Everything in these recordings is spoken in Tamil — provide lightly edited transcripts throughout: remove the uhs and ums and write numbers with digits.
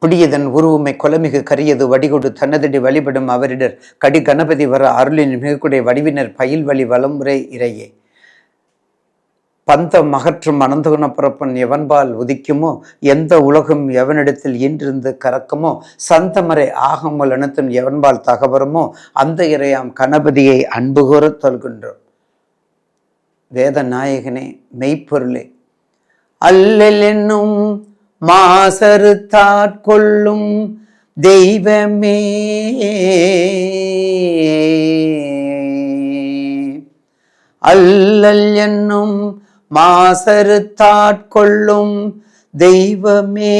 குடியதன் உருவுமை கொலமிகு கரியது வடிகொடு தன்னதடி வழிபடும் அவரிடர் கடி கணபதி வர அருளின் மிகக்குடைய வடிவினர் பயில் வழி வளமுறை இறையே. பந்த மகற்றும் அனந்தகுண புறப்பன் எவன்பால் உதிக்குமோ, எந்த உலகம் எவனிடத்தில் ஈன்றிருந்து கறக்குமோ, சந்தமறை ஆகமல் அனைத்தும் எவன்பால் தகவருமோ, அந்த இறையாம் கணபதியை அன்புகூர தொல்கின்றோம். வேத நாயகனே, மெய்ப்பொருளே, அல்லல் என்னும் மாசறு தாட்கொள்ளும் தெய்வமே, அல்லல் என்னும் மாசறு தாட்கொள்ளும் தெய்வமே,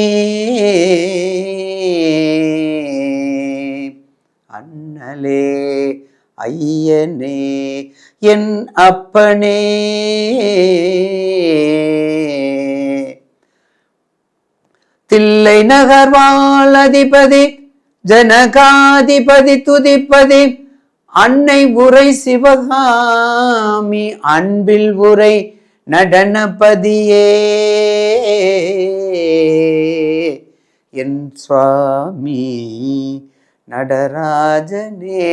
அண்ணலே ஐயனே என் அப்பனே, தில்லை நகர்வாழ் அதிபதி ஜனகாதிபதி துதிப்பதி அன்னை உரை சிவகாமி அன்பில் உரை நடனபதியே, என் சுவாமி நடராஜனே,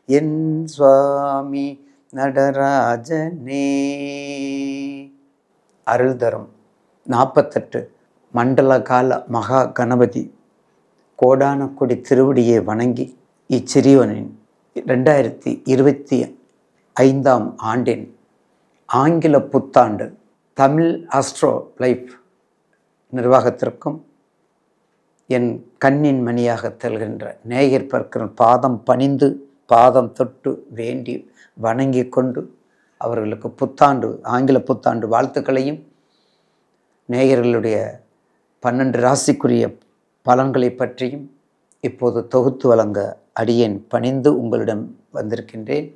என் சுவாமி நடராஜனே. அருள் தரும் 48 மண்டல கால மகா கணபதி கோடான கொடி திருவடியை வணங்கி இச்சிறியவனின் 2025 ஆண்டின் ஆங்கில புத்தாண்டு தமிழ் ஆஸ்ட்ரோ லைஃப் நிர்வாகத்திற்கும் என் கண்ணின் மணியாக தெல்கின்ற நேயர் பற்கிற பாதம் பணிந்து பாதம் தொட்டு வேண்டி வணங்கி கொண்டு அவர்களுக்கு புத்தாண்டு ஆங்கில புத்தாண்டு வாழ்த்துக்களையும் நேயர்களுடைய 12 ராசிக்குரிய பலன்களை பற்றியும் இப்போது தொகுத்து வழங்க அடியேன் பணிந்து உங்களிடம் வந்திருக்கின்றேன்.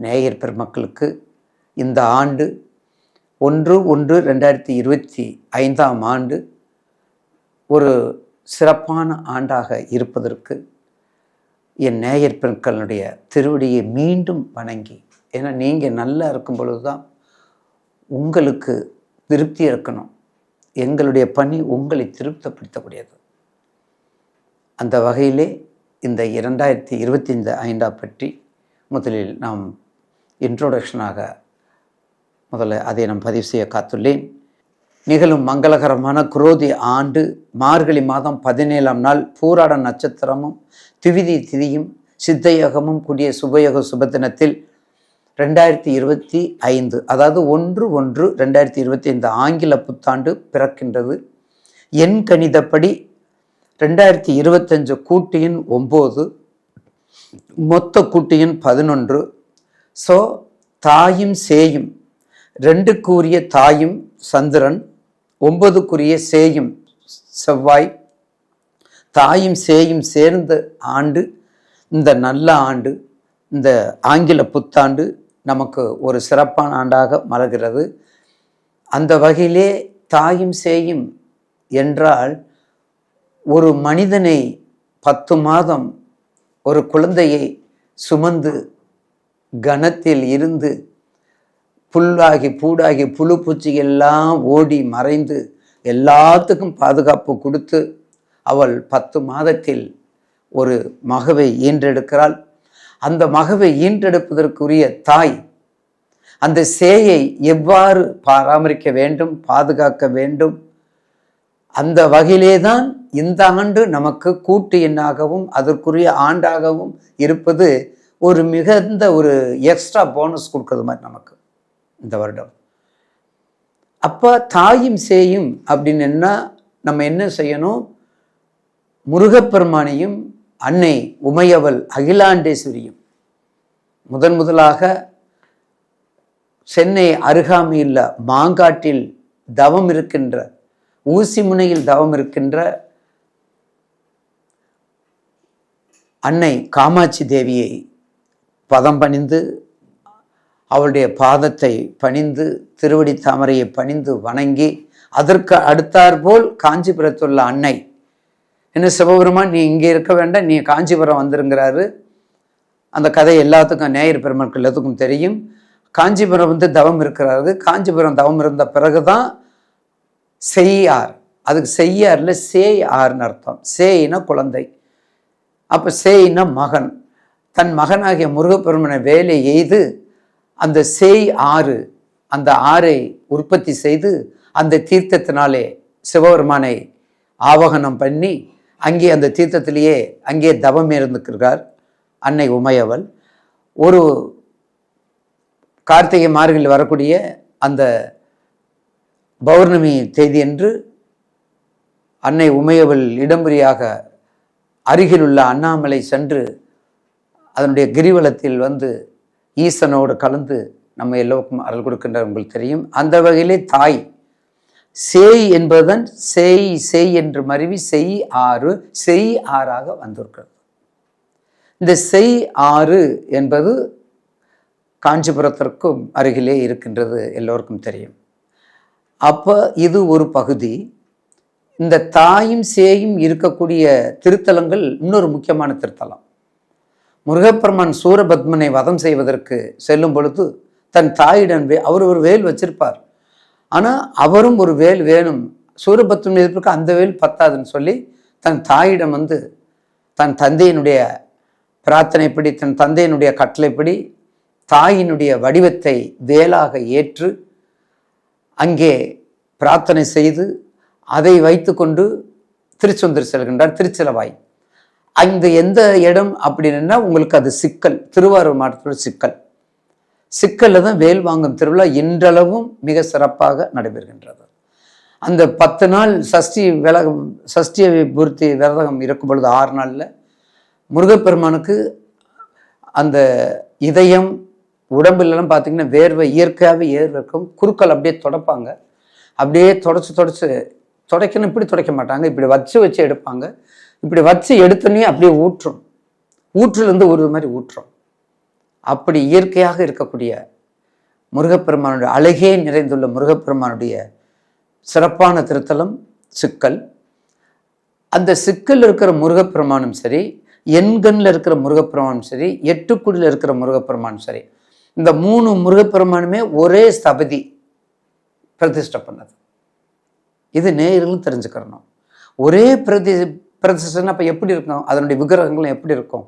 நேயர் பெருமக்களுக்கு இந்த ஆண்டு 1/1/2025 ஆண்டு ஒரு சிறப்பான ஆண்டாக இருப்பதற்கு என் நேயர் பெருக்களுடைய திருவடியை மீண்டும் வணங்கி, ஏன்னா நீங்கள் நல்லா இருக்கும் பொழுது தான் உங்களுக்கு திருப்தி இருக்கணும். எங்களுடைய பணி உங்களை திருப்திப்படுத்தக்கூடியது. அந்த வகையிலே இந்த 2025 பற்றி முதலில் நாம் இன்ட்ரோடக்ஷனாக முதல்ல அதை நாம் பதிவு செய்ய காத்துள்ளேன். நிகழும் மங்களகரமான குரோதி ஆண்டு மார்கழி மாதம் 17ஆம் நாள் பூராட நட்சத்திரமும் திவிதி திதியும் சித்தயோகமும் கூடிய சுபயோக சுபதினத்தில் 2025 அதாவது 1/1/2025 ஆங்கில புத்தாண்டு பிறக்கின்றது. எண் கணிதப்படி 2025 கூட்டு எண் 9, மொத்த கூட்டு எண் 11. ஸோ தாயும் சேயும் 2க்குரிய தாயும் சந்திரன், 9க்குரிய சேயும் செவ்வாய், தாயும் சேயும் சேர்ந்த ஆண்டு இந்த நல்ல ஆண்டு, இந்த ஆங்கில புத்தாண்டு நமக்கு ஒரு சிறப்பான ஆண்டாக மலர்கிறது. அந்த வகையிலே தாயும் சேயும் என்றால் ஒரு மனிதனை 10 மாதம் ஒரு குழந்தையை சுமந்து கணத்தில் இருந்து புல்லாகி பூடாகி புழு பூச்சி எல்லாம் ஓடி மறைந்து எல்லாத்துக்கும் பாதுகாப்பு கொடுத்து அவள் 10 மாதத்தில் ஒரு மகவை ஈன்றெடுக்கிறாள். அந்த மகவை ஈன்றெடுப்பதற்குரிய தாய் அந்த சேயை எவ்வாறு பராமரிக்க வேண்டும், பாதுகாக்க வேண்டும், அந்த வகையிலே தான் இந்த ஆண்டு நமக்கு கூட்டு எண்ணாகவும் அதற்குரிய ஆண்டாகவும் இருப்பது ஒரு மிகுந்த ஒரு எக்ஸ்ட்ரா போனஸ் கொடுக்கறது மாதிரி நமக்கு இந்த வருடம். அப்போ தாயும் சேயும் அப்படின்னா நம்ம என்ன செய்யணும்? முருகப்பெருமானையும் அன்னை உமையவள் அகிலாண்டேஸ்வரியும் முதலாக சென்னை அருகாமையில் மாங்காட்டில் தவம் இருக்கின்ற, ஊசி முனையில் தவம் இருக்கின்ற அன்னை காமாட்சி தேவியை பதம் பணிந்து அவளுடைய பாதத்தை பணிந்து திருவடி தாமரையை பணிந்து வணங்கி, அதற்கு அடுத்தாற்போல் காஞ்சிபுரத்துள்ள அன்னை என்ன சிவபெருமான் நீ இங்கே இருக்க வேண்டாம், நீ காஞ்சிபுரம் வந்துருங்கிறாரு. அந்த கதை எல்லாத்துக்கும் நேயர் பெருமக்கள் எல்லாத்துக்கும் தெரியும். காஞ்சிபுரம் தவம் இருக்கிறாரு. காஞ்சிபுரம் தவம் இருந்த பிறகுதான் செய்யார், அதுக்கு செய்யாறுல சேய் ஆறுன்னு அர்த்தம். சேயினா குழந்தை, அப்போ சேயினா மகன். தன் மகனாகிய முருகப்பெருமனை வேலை எய்து அந்த சேய் ஆறு, அந்த ஆறை உற்பத்தி செய்து அந்த தீர்த்தத்தினாலே சிவபெருமானை ஆவகனம் பண்ணி அங்கே அந்த தீர்த்தத்திலேயே அங்கே தவம் இருந்துக்கிறார் அன்னை உமையவள். ஒரு கார்த்திகை மார்கழியில் வரக்கூடிய அந்த பௌர்ணமி தேதி என்று அன்னை உமையவள் இடம்புரியாக அருகில் உள்ள அண்ணாமலை சென்று அதனுடைய கிரிவலத்தில் வந்து ஈசனோடு கலந்து நம்ம எல்லோருக்கும் அருள் கொடுக்கின்ற உங்களுக்கு தெரியும். அந்த வகையிலே தாய் சேய் என்பதன் சேய் சேய் என்று மருவி செய் ஆறு, செய் ஆறாக வந்திருக்கிறது. இந்த செய் ஆறு என்பது காஞ்சிபுரத்திற்கும் அருகிலே இருக்கின்றது, எல்லோருக்கும் தெரியும். அப்போ இது ஒரு பகுதி. இந்த தாயும் சேயும் இருக்கக்கூடிய திருத்தலங்கள் இன்னொரு முக்கியமான திருத்தலம். முருகப்பெருமான் சூரபத்மனை வதம் செய்வதற்கு செல்லும் பொழுது தன் தாயிடம் அவர் ஒரு வேல் வச்சிருப்பார். ஆனால் அவரும் ஒரு வேல் வேணும், சூரபத்மன் எதிர்ப்புக்கு அந்த வேல் பத்தாதுன்னு சொல்லி தன் தாயிடம் வந்து தன் தந்தையினுடைய பிரார்த்தனைப்படி, தன் தந்தையினுடைய கட்டளைப்படி தாயினுடைய வடிவத்தை வேலாக ஏற்று அங்கே பிரார்த்தனை செய்து அதை வைத்து கொண்டு திருச்செந்தூர் செல்கின்றார். திருச்சிலவாய் அந்த எந்த இடம் அப்படின்னா உங்களுக்கு அது சிக்கல், திருவாரூர் மாவட்டத்தோட சிக்கல். சிக்கல்ல தான் வேல் வாங்கும் திருவிழா இன்றளவும் மிக சிறப்பாக நடைபெறுகின்றது. அந்த 10 நாள் சஷ்டி பூர்த்தி விரதம் இருக்கும் பொழுது 6 நாளில் முருகப்பெருமானுக்கு அந்த இதயம் உடம்புலாம் பார்த்தீங்கன்னா வேர்வை இயற்கையாகவே ஏர்வக்கும். குறுக்கள் அப்படியே தொடப்பாங்க, அப்படியே துடைக்கணும். இப்படி துடைக்க மாட்டாங்க, இப்படி வச்சு எடுப்பாங்க. இப்படி வச்சு எடுத்தோன்னே அப்படியே ஊற்றும், ஊற்றிலிருந்து ஒரு மாதிரி ஊற்றும். அப்படி இயற்கையாக இருக்கக்கூடிய முருகப்பெருமானுடைய அழகே நிறைந்துள்ள முருகப்பெருமானுடைய சிறப்பான திருத்தலம் சிக்கல். அந்த சிக்கல் இருக்கிற முருகப்பெருமானும் சரி, எண்கண்ணில் இருக்கிற முருகப்பெருமானும் சரி, எட்டுக்குடியில் இருக்கிற முருகப்பெருமானும் சரி, இந்த 3 முருகப்பெருமானுமே ஒரே ஸ்தபதி பிரதிஷ்டை பண்ணது. இது நேயர்களும் தெரிஞ்சுக்கிறணும். ஒரே பிரதிஷ்டைன்னா அப்போ எப்படி இருக்கும், அதனுடைய விக்கிரகங்களும் எப்படி இருக்கும்,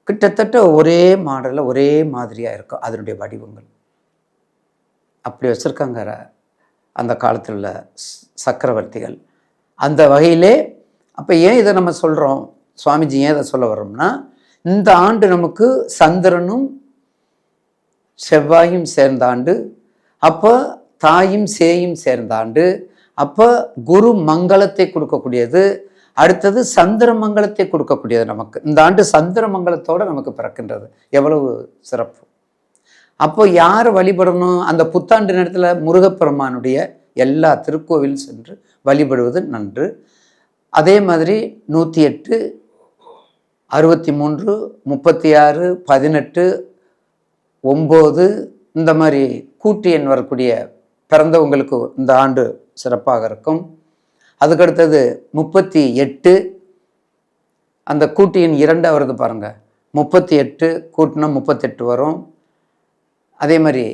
கிட்டத்தட்ட ஒரே மாடலில் ஒரே மாதிரியாக இருக்கும் அதனுடைய வடிவங்கள். அப்படி வச்சுருக்காங்க அந்த காலத்தில் உள்ள சக்கரவர்த்திகள். அந்த வகையிலே அப்போ ஏன் இதை நம்ம சொல்கிறோம், சுவாமிஜி ஏன் இதை சொல்ல வர்றோம்னா, இந்த ஆண்டு நமக்கு சந்திரனும் செவ்வாயும் சேர்ந்த ஆண்டு, அப்போ தாயும் சேயும் சேர்ந்த ஆண்டு, அப்போ குரு மங்களத்தை கொடுக்கக்கூடியது, அடுத்தது சந்திர மங்களத்தை கொடுக்கக்கூடியது. நமக்கு இந்த ஆண்டு சந்திர மங்களத்தோடு நமக்கு பிறக்கின்றது. எவ்வளவு சிறப்பு! அப்போ யார் வழிபடணும், அந்த புத்தாண்டு நேரத்தில் முருகப்பெருமானுடைய எல்லா திருக்கோவில் சென்று வழிபடுவது நன்று. அதே மாதிரி 108, 63, 36, 18, 9 இந்த மாதிரி கூட்டு எண் வரக்கூடிய பிறந்தவங்களுக்கு இந்த ஆண்டு சிறப்பாக இருக்கும். அதுக்கடுத்தது 38, அந்த கூட்டு எண் 2 வருது பாருங்க, 38 கூட்டினா 38 வரும். அதே மாதிரி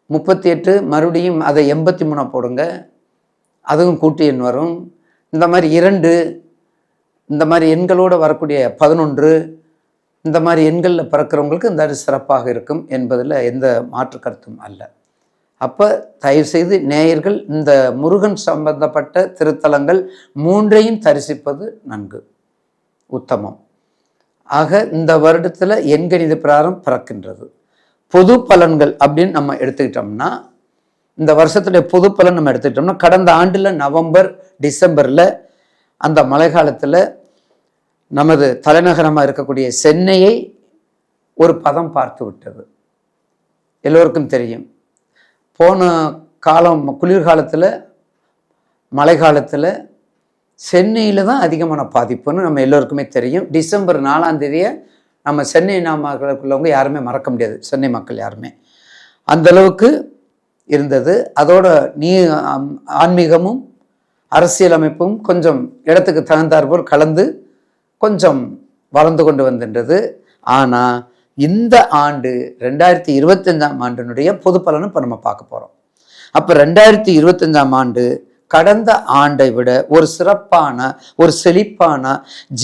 38 மறுபடியும் அதை 83 போடுங்க, அதுவும் கூட்டு எண் வரும். இந்த மாதிரி 2 இந்த மாதிரி எண்களோடு வரக்கூடிய 11 இந்த மாதிரி எண்களில் பிறக்கிறவங்களுக்கு இந்த சிறப்பாக இருக்கும் என்பதில் எந்த மாற்று கருத்தும் அல்ல. அப்போ தயவுசெய்து நேயர்கள் இந்த முருகன் சம்பந்தப்பட்ட திருத்தலங்கள் 3ஐயும் தரிசிப்பது நன்கு உத்தமம். ஆக இந்த வருடத்தில் எண்கணித பிரகாரம் பிறக்கின்றது. பொது பலன்கள் அப்படின்னு நம்ம எடுத்துக்கிட்டோம்னா, இந்த வருஷத்துடைய பொது பலன் நம்ம எடுத்துக்கிட்டோம்னா, கடந்த ஆண்டில் நவம்பர் டிசம்பரில் அந்த மழை காலத்தில் நமது தலைநகரமாக இருக்கக்கூடிய சென்னையை ஒரு பதம் பார்த்து விட்டது. எல்லோருக்கும் தெரியும். போன காலம் குளிர்காலத்தில் மழை காலத்தில் சென்னையில் தான் அதிகமான பாதிப்புன்னு நம்ம எல்லோருக்குமே தெரியும். டிசம்பர் 4ஆம் தேதியை நம்ம சென்னை நாமக்குள்ளவங்க யாருமே மறக்க முடியாது, சென்னை மக்கள் யாருமே. அந்தளவுக்கு இருந்தது. அதோட ஆன்மீகமும் அரசியலமைப்பும் கொஞ்சம் இடத்துக்கு தகுந்தாற்போல் கலந்து கொஞ்சம் வளர்ந்து கொண்டு வந்தின்றது. ஆனால் இந்த ஆண்டு 2025ஆம் ஆண்டினுடைய பொது பலனை இப்போ நம்ம பார்க்க போகிறோம். அப்போ 2025ஆம் ஆண்டு கடந்த ஆண்டை விட ஒரு சிறப்பான, ஒரு செழிப்பான,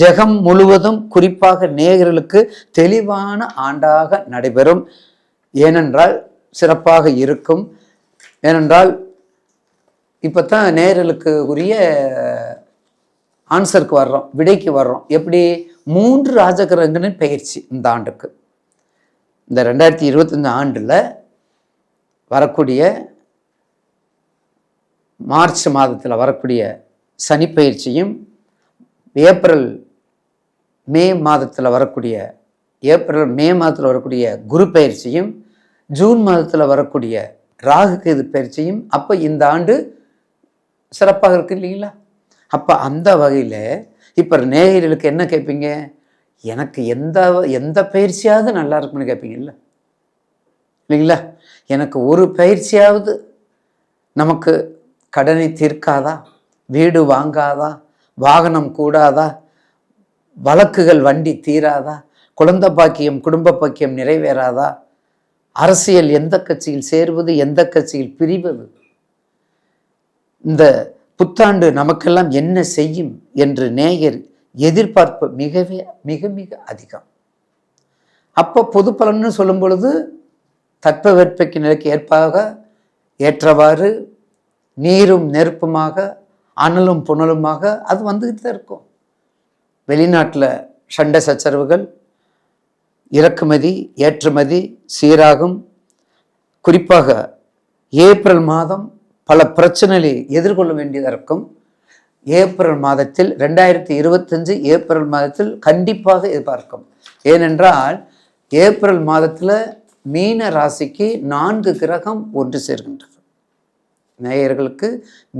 ஜெகம் முழுவதும் குறிப்பாக நேயர்களுக்கு தெளிவான ஆண்டாக நடைபெறும். ஏனென்றால் சிறப்பாக இருக்கும். ஏனென்றால் இப்போத்தான் நேயர்களுக்கு உரிய ஆன்சருக்கு வர்றோம், விடைக்கு வர்றோம். எப்படி? 3 ராஜகிரகங்களின் பயிற்சி இந்த ஆண்டுக்கு, இந்த 2025 ஆண்டில் வரக்கூடிய மார்ச் மாதத்தில் வரக்கூடிய சனி பயிற்சியும், ஏப்ரல் மே மாதத்தில் வரக்கூடிய குரு பயிற்சியும், ஜூன் மாதத்தில் வரக்கூடிய ராகு கேது பயிற்சியும். அப்போ இந்த ஆண்டு சிறப்பாக இருக்கு இல்லைங்களா? அப்போ அந்த வகையில் இப்போ நேயர்களுக்கு என்ன கேட்பீங்க? எனக்கு எந்த பயிற்சியாவது நல்லா இருக்குன்னு கேட்பீங்க இல்லைங்களா? எனக்கு ஒரு பயிற்சியாவது நமக்கு கடனை தீர்க்காதா, வீடு வாங்காதா, வாகனம் கூடாதா, வழக்குகள் வண்டி தீராதா, குழந்தை பாக்கியம் குடும்ப பாக்கியம் நிறைவேறாதா, அரசியல் எந்த கட்சியில் சேர்வது, எந்த கட்சியில் பிரிவது, இந்த புத்தாண்டு நமக்கெல்லாம் என்ன செய்யும் என்று நேயர் எதிர்பார்ப்பு மிக மிக அதிகம். அப்போ பொது பலன்னு சொல்லும் பொழுது தட்பவெட்பக்கு நிலைக்கு ஏற்றவாறு நீரும் நெருப்புமாக, அனலும் புனலுமாக அது வந்துகிட்டு தான் இருக்கும். வெளிநாட்டில் சண்டை சச்சரவுகள், இறக்குமதி ஏற்றுமதி சீராகும். குறிப்பாக ஏப்ரல் மாதம் பல பிரச்சனைகளை எதிர்கொள்ள வேண்டியதாக இருக்கும். ஏப்ரல் மாதத்தில் 2025 ஏப்ரல் மாதத்தில் கண்டிப்பாக எதிர்பார்க்கும். ஏனென்றால் ஏப்ரல் மாதத்தில் மீன ராசிக்கு 4 கிரகம் ஒன்று சேர்கின்றது. நேயர்களுக்கு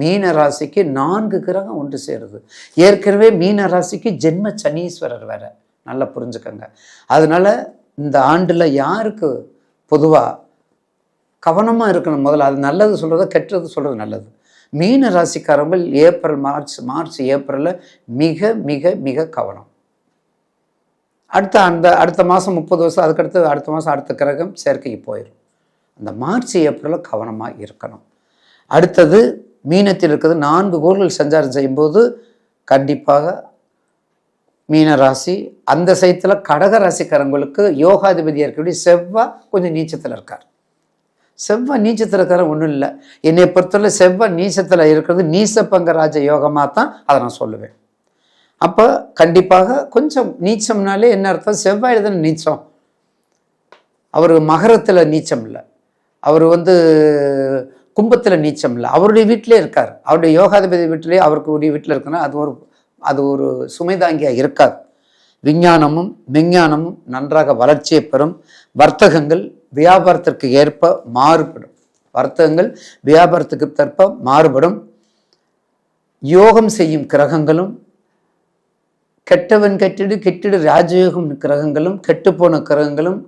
மீன ராசிக்கு 4 கிரகம் ஒன்று சேருது. ஏற்கனவே மீன ராசிக்கு ஜென்ம சனீஸ்வரர் வேற, நல்லா புரிஞ்சுக்கங்க. அதனால இந்த ஆண்டில் யாருக்கு பொதுவாக கவனமாக இருக்கணும்? முதல்ல அது நல்லது சொல்கிறத, கெட்டது சொல்கிறது நல்லது. மீன ராசிக்காரங்கள் ஏப்ரல் மார்ச் ஏப்ரலில் மிக மிக மிக கவனம். அடுத்த மாதம் 30 வருஷம், அதுக்கடுத்து அடுத்த மாதம் அடுத்த கிரகம் சேர்க்கைக்கு போயிடும். அந்த மார்ச் ஏப்ரலில் கவனமாக இருக்கணும். அடுத்தது மீனத்தில் இருக்கிறது 4 கோள்கள் சஞ்சாரம் செய்யும்போது கண்டிப்பாக மீன ராசி, அந்த சைத்தில் கடக ராசிக்காரங்களுக்கு யோகாதிபதியாக இருக்கக்கூடிய செவ்வாய் கொஞ்சம் நீச்சத்தில் இருக்கார். செவ்வாய் நீச்சத்தில் இருக்கிற ஒன்றும் இல்லை. என்னை பொறுத்தவரை செவ்வாய் நீச்சத்தில் இருக்கிறது நீசப்பங்க ராஜ யோகமாக தான் அதை நான் சொல்லுவேன். அப்போ கண்டிப்பாக கொஞ்சம் நீச்சம்னாலே என்ன அர்த்தம்? செவ்வாயில் தானே நீச்சம். அவர் மகரத்தில் நீச்சம் இல்லை, அவர் கும்பத்தில் நீச்சம் இல்லை, அவருடைய வீட்டிலே இருக்கார். அவருடைய யோகாதிபதி வீட்டிலே அவருக்கு உரிய வீட்டில் இருக்குன்னா அது ஒரு சுமைதாங்கியாக இருக்காது. விஞ்ஞானமும் விஞ்ஞானமும் நன்றாக வளர்ச்சியை பெறும். வர்த்தகங்கள் வியாபாரத்திற்கு ஏற்ப மாறுபடும். யோகம் செய்யும் கிரகங்களும், கெட்டவன் கெட்டிடு ராஜயோகம் கிரகங்களும், கெட்டுப்போன கிரகங்களும்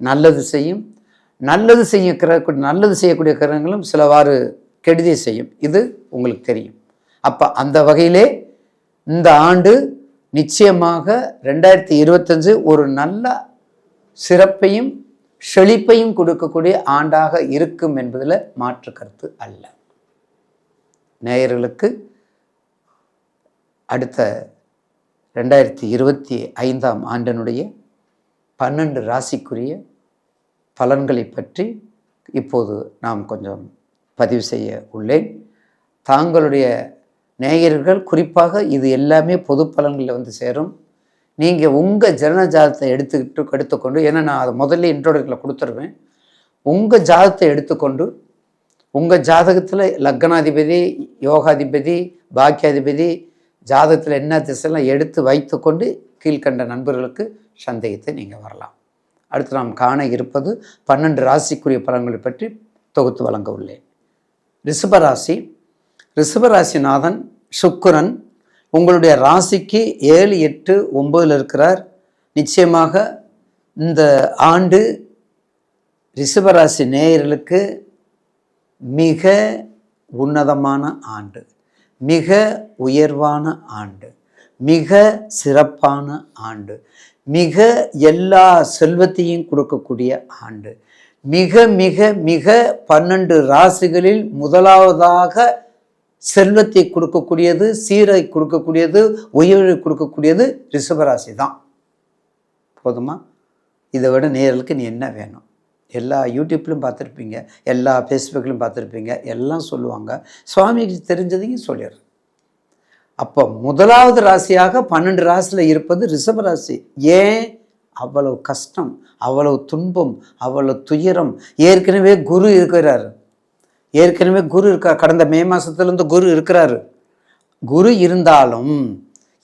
நல்லது செய்யும். நல்லது செய்யக்கூடிய கிரகங்களும் சிலவாறு கெடுதி செய்யும். இது உங்களுக்கு தெரியும். அப்போ அந்த வகையிலே இந்த ஆண்டு நிச்சயமாக 2025 ஒரு நல்ல சிறப்பையும் செழிப்பையும் கொடுக்கக்கூடிய ஆண்டாக இருக்கும் என்பதில் மாற்று கருத்து அல்ல. நேயர்களுக்கு அடுத்த 2025 ஆண்டினுடைய 12 ராசிக்குரிய பலன்களை பற்றி இப்போது நாம் கொஞ்சம் பதிவு செய்ய உள்ளேன். தாங்களுடைய நேயர்கள் குறிப்பாக இது எல்லாமே பொது பலன்களில் சேரும். நீங்கள் உங்கள் ஜனன ஜாதகத்தை எடுத்துக்கொண்டு, ஏன்னா நான் அதை முதல்ல இன்ட்ரோடக்ஷனில் கொடுத்துருவேன். உங்கள் ஜாதகத்தை எடுத்துக்கொண்டு, உங்கள் ஜாதகத்தில் லக்னாதிபதி, யோகாதிபதி, பாக்கியாதிபதி ஜாதகத்தில் என்ன திசையெல்லாம் எடுத்து வைத்துக்கொண்டு கீழ்கண்ட நண்பர்களுக்கு சந்தேகத்தை நீங்கள் வரலாம். அடுத்து நாம் காண இருப்பது 12 ராசிக்குரிய பலன்களை பற்றி தொகுத்து வழங்க உள்ளேன். ரிஷபராசிநாதன் சுக்கிரன் உங்களுடைய ராசிக்கு 7, 8, 9 இருக்கிறார். நிச்சயமாக இந்த ஆண்டு ரிஷபராசி நேயர்களுக்கு மிக உன்னதமான ஆண்டு, மிக உயர்வான ஆண்டு, மிக சிறப்பான ஆண்டு, மிக எல்லா செல்வத்தையும் கொடுக்கக்கூடிய ஆண்டு, மிக மிக மிக 12 ராசிகளில் முதலாவதாக செல்வத்தை கொடுக்கக்கூடியது, சீரை கொடுக்கக்கூடியது, உயர்வை கொடுக்கக்கூடியது ரிஷபராசி தான். போதுமா? இதை விட நேர்களுக்கு நீ என்ன வேணும்? எல்லா யூடியூப்லையும் பார்த்துருப்பீங்க, எல்லா ஃபேஸ்புக்லையும் பார்த்துருப்பீங்க, எல்லாம் சொல்லுவாங்க. சுவாமிக்கு தெரிஞ்சதையும் சொல்லிடுறேன். அப்போ முதலாவது ராசியாக 12 ராசியில் இருப்பது ரிஷபராசி. ஏன்? அவ்வளவு கஷ்டம், அவ்வளவு துன்பம், அவ்வளவு துயரம். ஏற்கனவே குரு இருக்கிறார், கடந்த மே மாதத்துலேருந்து குரு இருக்கிறாரு. குரு இருந்தாலும்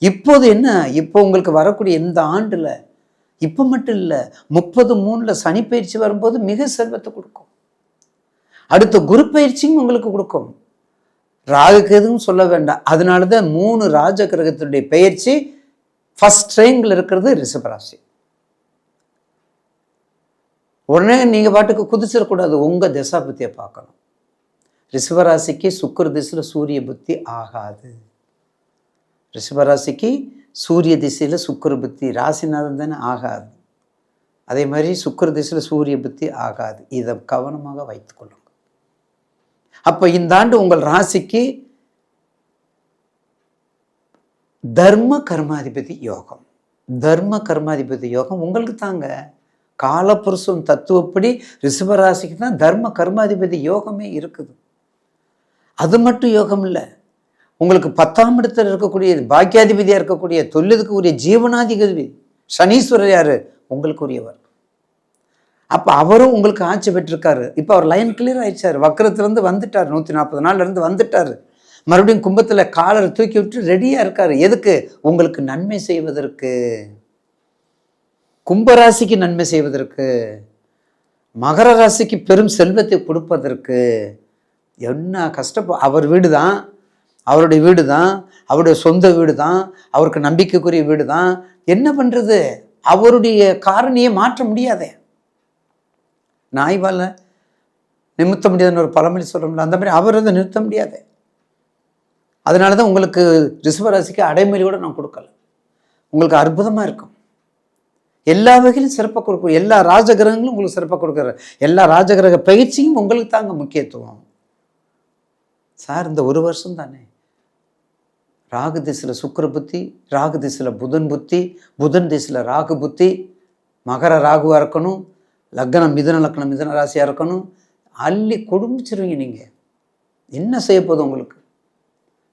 இப்போது என்ன, இப்போ உங்களுக்கு வரக்கூடிய இந்த ஆண்டில், இப்போ மட்டும் இல்லை, 33 சனி பயிற்சி வரும்போது மிக செல்வத்தை கொடுக்கும். அடுத்த குரு பயிற்சியும் உங்களுக்கு கொடுக்கும். ராகுக்கு எதுவும் சொல்ல வேண்டாம். அதனால தான் 3 ராஜ கிரகத்தினுடைய பயிற்சி ஃபர்ஸ்ட் ரேங்கில் இருக்கிறது ரிஷபராசி. உடனே நீங்கள் பாட்டுக்கு குதிச்சிடக்கூடாது, உங்கள் தசாபுத்தியை பார்க்கணும். ரிஷபராசிக்கு சுக்கிர திசையில் சூரிய புத்தி ஆகாது. ரிஷபராசிக்கு சூரிய திசையில் சுக்கிர புத்தி, ராசிநாதன் தானே, ஆகாது. அதே மாதிரி சுக்கிர திசையில் சூரிய புத்தி ஆகாது. இதை கவனமாக வைத்துக்கொள்ளுங்க. அப்போ இந்த ஆண்டு உங்கள் ராசிக்கு தர்ம கர்மாதிபதி யோகம். தர்ம கர்மாதிபதி யோகம் உங்களுக்கு தாங்க. காலபுருஷன் தத்துவப்படி ரிஷபராசிக்கு தான் தர்ம கர்மாதிபதி யோகமே இருக்குது. அது மட்டும் யோகம் இல்லை, உங்களுக்கு 10ஆம் இடத்துல இருக்கக்கூடிய பாக்கியாதிபதியாக இருக்கக்கூடிய தொழிலுக்கு உரிய ஜீவனாதிபதி சனீஸ்வரர் யாரு? உங்களுக்கு உரியவர். அப்போ அவரும் உங்களுக்கு ஆட்சி பெற்றிருக்காரு. இப்போ அவர் லைன் கிளியர் ஆயிடுச்சார், வக்கரத்துலேருந்து வந்துட்டார், 140 நாள்லேருந்து வந்துட்டார். மறுபடியும் கும்பத்தில் காலரை தூக்கி விட்டு ரெடியாக இருக்காரு. எதுக்கு? உங்களுக்கு நன்மை செய்வதற்கு, கும்பராசிக்கு நன்மை செய்வதற்கு, மகர ராசிக்கு பெரும் செல்வத்தை கொடுப்பதற்கு. என்ன அவர் வீடு தான், அவருடைய வீடு தான், அவருடைய சொந்த வீடு தான், அவருக்கு நம்பிக்கைக்குரிய வீடு தான். என்ன பண்ணுறது? அவருடைய காரணியை மாற்ற முடியாதே. நாய்வால நிமித்த முடியாதுன்னு ஒரு பழமொழி சொல்ல, அந்த மாதிரி அவர் வந்து நிறுத்த முடியாது. அதனால தான் உங்களுக்கு ரிஷபராசிக்கு அடைமொழி கூட நான் கொடுக்கல. உங்களுக்கு அற்புதமாக இருக்கும். எல்லா வகையிலும் சிறப்பாக கொடுக்கும். எல்லா ராஜகிரகங்களும் உங்களுக்கு சிறப்பாக கொடுக்குற எல்லா ராஜகிரக பயிற்சியும் உங்களுக்கு தாங்க முக்கியத்துவம். சார் இந்த ஒரு வருஷம் தானே, ராகு திசையில் சுக்கிர புத்தி, ராகு திசையில் புதன் புத்தி, புதன் திசையில் ராகு புத்தி, மகர ராகுவாக இருக்கணும், லக்னம் மிதுன ராசியாக இருக்கணும். அள்ளி குடும்பிச்சிருவீங்க. நீங்கள் என்ன செய்ய போதும்? உங்களுக்கு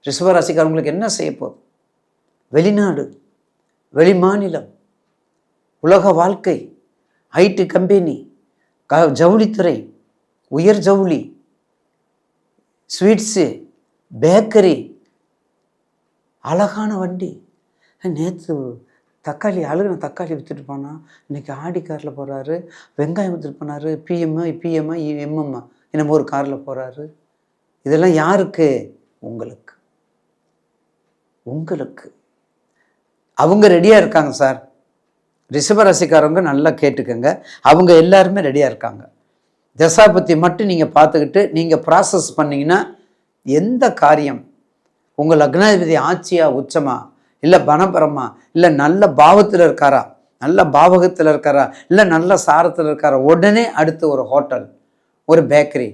ரிஷபராசிக்காரங்களுக்கு என்ன செய்ய போதும்? வெளிநாடு, வெளி மாநிலம், உலக வாழ்க்கை, ஐடி கம்பெனி, ஜவுளித்துறை, உயர் ஜவுளி, ஸ்வீட்ஸு, பேக்கரி, அழகான வண்டி. நேற்று தக்காளி தக்காளி விற்றுட்டு போனால் இன்றைக்கி ஆடி காரில் போகிறாரு, வெங்காயம் விற்றுட்டு போனார், பிஎம்ஐ எம்எம்மா என்னமோ ஒரு காரில் போகிறாரு. இதெல்லாம் யாருக்கு? உங்களுக்கு. அவங்க ரெடியாக இருக்காங்க சார். ரிஷபராசிக்காரவங்க நல்லா கேட்டுக்கோங்க, அவங்க எல்லாருமே ரெடியாக இருக்காங்க. தசாபத்தி மட்டும் நீங்கள் பார்த்துக்கிட்டு நீங்கள் ப்ராசஸ் பண்ணிங்கன்னா எந்த காரியம், உங்கள் லக்னாதிபதி ஆட்சியா உச்சமா, இல்லை பணபரமா, இல்லை நல்ல பாவத்தில் இருக்காரா, நல்ல பாவகத்தில் இருக்காரா, இல்லை நல்ல சாரத்தில் இருக்காரா, உடனே அடுத்து ஒரு ஹோட்டல், ஒரு பேக்கரி,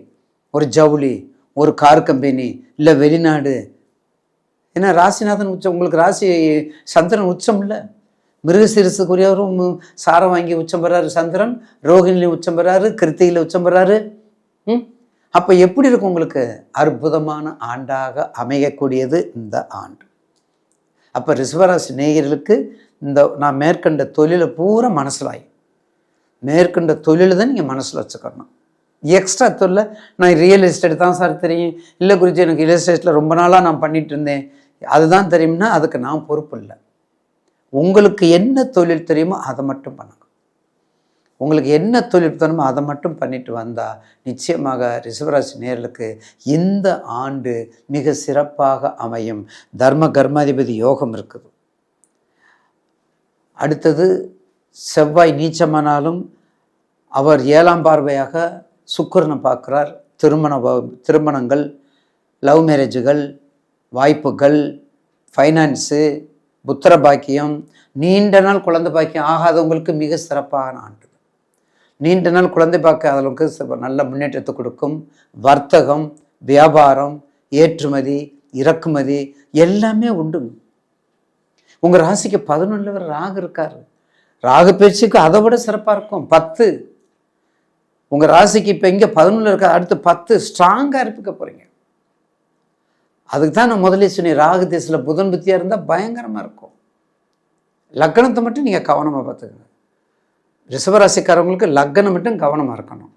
ஒரு ஜவுளி, ஒரு கார் கம்பெனி, இல்லை வெளிநாடு. ஏன்னா ராசிநாதன் உச்சம், உங்களுக்கு ராசி சந்திரன் உச்சம் இல்லை. மிருகசீரிசுக்குரியவரும் சாரம் வாங்கி உச்சம் பெறாரு சந்திரன், ரோகிணிலையும் உச்சம் பெறாரு, கிருத்திகையில் உச்சம் பெறாரு. அப்போ எப்படி இருக்கும் உங்களுக்கு? அற்புதமான ஆண்டாக அமையக்கூடியது இந்த ஆண்டு. அப்போ ரிஷபராசி நேயர்களுக்கு இந்த நான் மேற்கண்ட தொழிலை பூரா மனசில் மேற்கண்ட தொழிலை தான் நீங்கள் மனசில் வச்சுக்கணும். எக்ஸ்ட்ரா தொழில் நான் ரியல் எஸ்டேட் தான் சார் தெரியும், இல்லை குறித்து எனக்கு ரியல் எஸ்டேட்டில் ரொம்ப நாளாக நான் பண்ணிட்டு இருந்தேன் அதுதான் தெரியும்னா அதுக்கு நான் பொறுப்பு இல்லை. உங்களுக்கு என்ன தொழில் தெரியுமோ அதை மட்டும் பண்ணுங்க. உங்களுக்கு என்ன தொழில் தரணுமோ அதை மட்டும் பண்ணிட்டு வந்தால் நிச்சயமாக ரிஷபராசி நேயர்களுக்கு இந்த ஆண்டு மிக சிறப்பாக அமையும். தர்ம கர்மாதிபதி யோகம் இருக்குது. அடுத்தது செவ்வாய் நீச்சமானாலும் அவர் 7ஆம் பார்வையாக சுக்கிரனை பார்க்குறார். திருமணங்கள், லவ் மேரேஜுகள், வாய்ப்புகள், ஃபைனான்ஸு, புத்திர பாக்கியம், நீண்ட நாள் குழந்தை பாக்கியம் ஆகாதவங்களுக்கு மிக சிறப்பான ஆண்டு. நீண்ட நாள் குழந்தை பார்க்க அளவுக்கு நல்ல முன்னேற்றத்தை கொடுக்கும். வர்த்தகம், வியாபாரம், ஏற்றுமதி, இறக்குமதி எல்லாமே உண்டு. உங்க ராசிக்கு 11 ராகு இருக்காரு. ராகு பேச்சுக்கு அதை விட சிறப்பாக இருக்கும். 10 உங்க ராசிக்கு இப்போ இங்கே 11 இருக்கா, அடுத்து 10 ஸ்ட்ராங்காக இருப்பிக்க போறீங்க. அதுக்கு தான் நான் முதலே சொன்னேன், ராகு தேசத்தில் புதன் புத்தியாக இருந்தால் பயங்கரமாக இருக்கும். லக்னத்தை மட்டும் நீங்கள் கவனமாக பார்த்துக்கங்க. ரிஷபராசிக்காரவங்களுக்கு லக்னம் மட்டும் கவனமாக இருக்கணும்,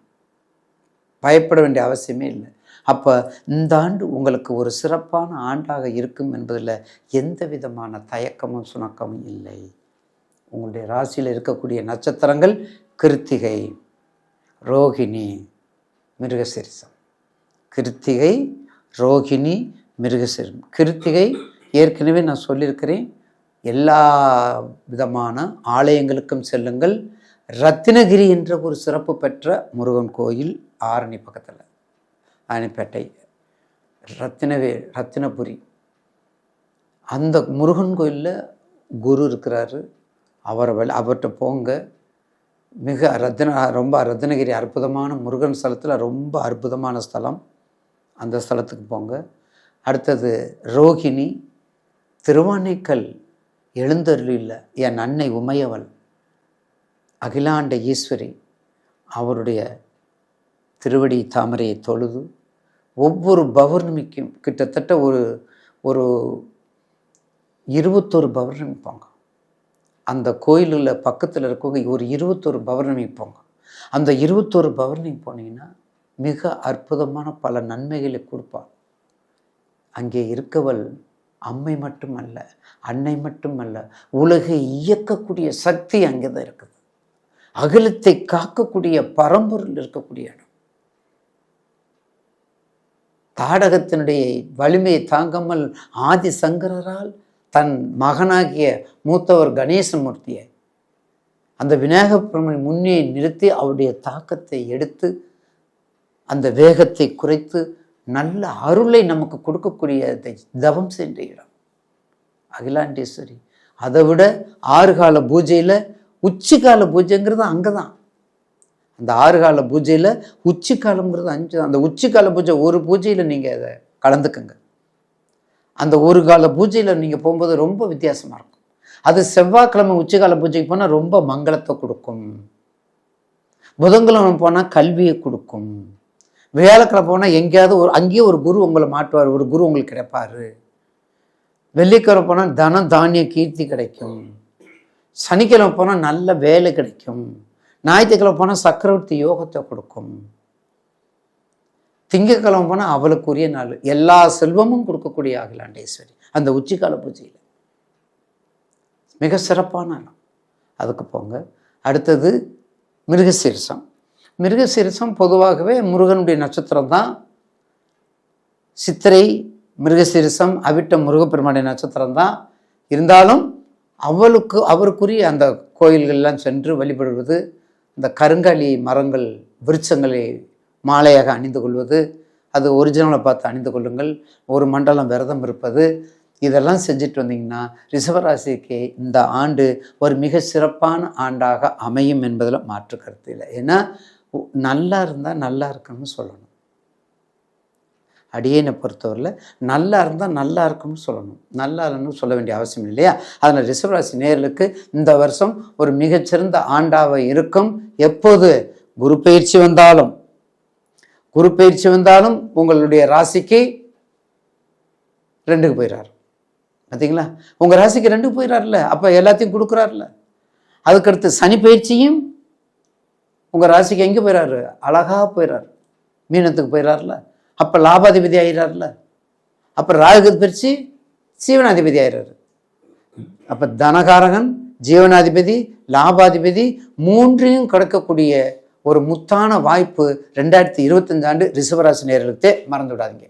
பயப்பட வேண்டிய அவசியமே இல்லை. அப்போ இந்த ஆண்டு உங்களுக்கு ஒரு சிறப்பான ஆண்டாக இருக்கும் என்பதில் எந்த விதமான தயக்கமும் சுணக்கமும் இல்லை. உங்களுடைய ராசியில் இருக்கக்கூடிய நட்சத்திரங்கள் கிருத்திகை, ரோகிணி, மிருகசீரிஷம். கிருத்திகை, ரோகிணி, மிருகசீரிஷம். கிருத்திகை ஏற்கனவே நான் சொல்லியிருக்கிறேன், எல்லா விதமான ஆலயங்களுக்கும் செல்லுங்கள். ரத்தினகிரி என்ற ஒரு சிறப்பு பெற்ற முருகன் கோயில் ஆரணி பக்கத்தில், ஆரணிப்பேட்டை, ரத்தினபுரி, அந்த முருகன் கோயிலில் குரு இருக்கிறாரு. அவர்கிட்ட போங்க. மிக ரொம்ப ரத்தினகிரி அற்புதமான முருகன் ஸ்தலத்தில் ரொம்ப அற்புதமான ஸ்தலம், அந்த ஸ்தலத்துக்கு போங்க. அடுத்தது ரோகிணி, திருவானைக்கல் எழுந்தருளில் என் அன்னை உமையவள் அகிலாண்ட ஈஸ்வரி, அவருடைய திருவடி தாமரையை தொழுது ஒவ்வொரு பௌர்ணமிக்கும் கிட்டத்தட்ட ஒரு 21 பௌர்ணமி போங்க. அந்த கோயிலில் பக்கத்தில் இருக்கவங்க ஒரு 21 பௌர்ணமி போங்க. அந்த 21 பௌர்ணமி போனீங்கன்னா மிக அற்புதமான பல நன்மைகளை கொடுப்பாள். அங்கே இருக்கவள் அம்மை மட்டுமல்ல, அன்னை மட்டுமல்ல, உலகை இயக்கக்கூடிய சக்தி அங்கே தான் இருக்குது. அகிலத்தை காக்கக்கூடிய பரம்பொருள் இருக்கக்கூடிய இடம். தாடகத்தினுடைய வலிமையை தாங்காமல் ஆதி சங்கரால் தன் மகனாகிய மூத்தவர் கணேசமூர்த்தியை அந்த விநாயகப் பெருமானை முன்னே நிறுத்தி அவருடைய தாக்கத்தை எடுத்து அந்த வேகத்தை குறைத்து நல்ல அருளை நமக்கு கொடுக்கக்கூடிய தவம் சென்ற இடம் அகிலாண்டேஸ்வரி. அதை விட 6 கால பூஜையில் உச்சிக்கால பூஜைங்கிறது அங்கே தான். அந்த 6 கால பூஜையில் உச்சிக்காலங்கிறது 5. அந்த உச்சிக்கால பூஜை ஒரு பூஜையில் நீங்கள் அதை கலந்துக்குங்க. அந்த ஒரு கால பூஜையில் நீங்கள் போகும்போது ரொம்ப வித்தியாசமாக இருக்கும். அது செவ்வாய்க்கிழமை உச்சிக்கால பூஜைக்கு போனால் ரொம்ப மங்களத்தை கொடுக்கும். புதன்கிழமை போனால் கல்வியை கொடுக்கும். வியாழக்கிழமை போனால் எங்கேயாவது அங்கேயே ஒரு குரு உங்களை மாட்டுவார், ஒரு குரு உங்களுக்கு கிடைப்பார். வெள்ளிக்கிழமை போனால் தனம் தானிய கீர்த்தி கிடைக்கும். சனிக்கிழமை போனால் நல்ல வேலை கிடைக்கும். ஞாயிற்றுக்கிழமை போனால் சக்கரவர்த்தி யோகத்தை கொடுக்கும். திங்கக்கிழமை போனால் அவளுக்குரிய நாள், எல்லா செல்வமும் கொடுக்கக்கூடிய அகிலாண்டேஸ்வரி அந்த உச்சிக்கால பூஜையில் மிக சிறப்பான நாள். அதுக்கு போங்க. அடுத்தது மிருகசீரிஷம். மிருகசீரிஷம் பொதுவாகவே முருகனுடைய நட்சத்திரம் தான். சித்திரை, மிருகசீரிஷம், அவிட்டம் முருகப்பெருமானுடைய நட்சத்திரம் தான். இருந்தாலும் அவருக்குரிய அந்த கோயில்கள்லாம் சென்று வழிபடுவது, இந்த கருங்காலி மரங்கள் விருட்சங்களை மாலையாக அணிந்து கொள்வது, அது ஒரிஜினலை பார்த்து அணிந்து கொள்ளுங்கள். ஒரு மண்டலம் விரதம் இருப்பது, இதெல்லாம் செஞ்சுட்டு வந்தீங்கன்னா ரிஷபராசிக்கு இந்த ஆண்டு ஒரு மிக சிறப்பான ஆண்டாக அமையும் என்பதில் மாற்று கருத்து இல்லை. ஏன்னா நல்லா இருந்தால் நல்லா இருக்கணும்னு சொல்லணும். அடியேனை பொறுத்தவரையில் நல்லா இருந்தால் நல்லா இருக்கும்னு சொல்லணும், நல்லா இல்லைன்னு சொல்ல வேண்டிய அவசியம் இல்லையா? அதனால் ரிஷபராசி நேயர்களுக்கு இந்த வருஷம் ஒரு மிகச்சிறந்த ஆண்டாக இருக்கும். எப்போது குரு பயிற்சி வந்தாலும் உங்களுடைய ராசிக்கு 2க்கு போயிடுறார். பார்த்தீங்களா? உங்கள் ராசிக்கு 2க்கு போயிடுறாருல, அப்போ எல்லாத்தையும் கொடுக்குறாருல. அதுக்கடுத்து சனி பயிற்சியும் உங்கள் ராசிக்கு எங்கே போயிடுறாரு? அழகாக போயிடுறாரு, மீனத்துக்கு போயிடுறாருல, அப்போ லாபாதிபதி ஆகிறார்ல. அப்போ ராகு பயிற்சி ஜீவனாதிபதி ஆகிறாரு. அப்போ தனகாரகன், ஜீவனாதிபதி, லாபாதிபதி 3ஐயும் கடக்கக்கூடிய ஒரு முத்தான வாய்ப்பு 2025 ஆண்டு ரிஷபராசி நேயர்களுக்கு மறந்து விடாதீங்க.